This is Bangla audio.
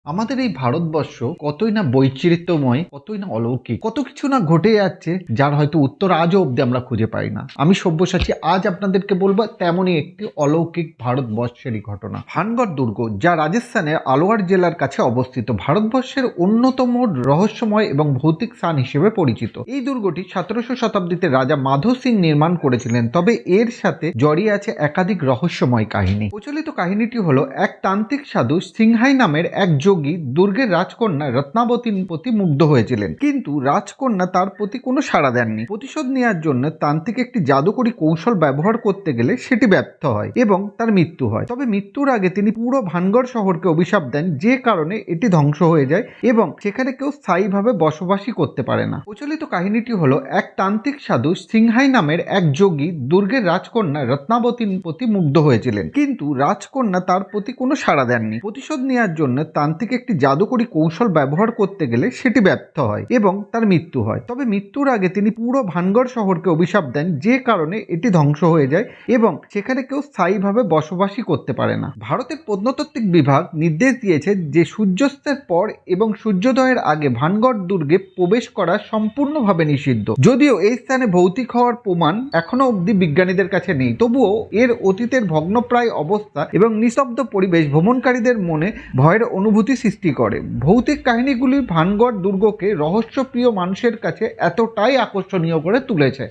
আমাদের এই ভারতবর্ষ কতই না বৈচিত্র্যময়, কতই না অলৌকিক, কত কিছু না ঘটে যাচ্ছে যার হয়তো উত্তর আজও অব্দি আমরা খুঁজে পাই না। আমি সব্যসাচী আজ আপনাদেরকে বলবো তেমনই একটি অলৌকিক ভারতবর্ষেরই ঘটনা, ভানগড় দুর্গ, যা রাজস্থানের আলোয়ার জেলার কাছে অবস্থিত, ভারতবর্ষের অন্যতম রহস্যময় এবং ভৌতিক স্থান হিসেবে পরিচিত। এই দুর্গটি 17শো শতাব্দীতে রাজা মাধো সিং নির্মাণ করেছিলেন, তবে এর সাথে জড়িয়ে আছে একাধিক রহস্যময় কাহিনী। প্রচলিত কাহিনীটি হলো এক তান্ত্রিক সাধু সিংহাই নামের এক যোগী দুর্গের রাজকন্যা রত্নাবতীর প্রতি মুগ্ধ হয়েছিলেন, কিন্তু রাজকন্যা তার প্রতি কোনো সাড়া দেননি। প্রতিশোধ নেওয়ার জন্য তান্ত্রিক একটি জাদুকরী কৌশল ব্যবহার করতে গেলে সেটি ব্যর্থ হয় এবং তার মৃত্যু হয়। তবে মৃত্যুর আগে তিনি পুরো ভানগড় শহরকে অভিশাপ দেন, যে কারণে এটি ধ্বংস হয়ে যায় এবং সেখানে কেউ স্থায়ীভাবে বসবাসই করতে পারে না। প্রচলিত কাহিনীটি হলো এক তান্ত্রিক সাধু সিংহাই নামের এক যোগী দুর্গের রাজকন্যা রত্নাবতীর প্রতি মুগ্ধ হয়েছিলেন, কিন্তু রাজকন্যা তার প্রতি কোনো সাড়া দেননি। প্রতিশোধ নেওয়ার জন্য তান্ত্রিক একটি জাদুকরী কৌশল ব্যবহার করতে গেলে সেটি ব্যর্থ হয় এবং তার মৃত্যু হয়। তবে মৃত্যুর আগে তিনি পুরো ভানগড় শহরকে অভিশাপ দেন, যে কারণে এটি ধ্বংস হয়ে যায় এবং সেখানে কেউ স্থায়ীভাবে বসবাসই করতে পারে না। ভারতের প্রত্নতাত্ত্বিক বিভাগ নির্দেশ দিয়েছে যে সূর্যাস্তের পর এবং সূর্যোদয়ের আগে ভানগড় দুর্গে প্রবেশ করা সম্পূর্ণভাবে নিষিদ্ধ। যদিও এই স্থানে ভৌতিক হওয়ার প্রমাণ এখনো অবধি বিজ্ঞানীদের কাছে নেই, তবুও এর অতীতের ভগ্নপ্রায় অবস্থা এবং নিস্তব্ধ পরিবেশ ভ্রমণকারীদের মনে ভয়ের অনুভূতি সৃষ্টি করে। ভৌতিক কাহিনীগুলি ভানগড় দুর্গকে রহস্যপ্রিয় মানুষের কাছে এতটাই আকর্ষণীয় করে তুলেছে।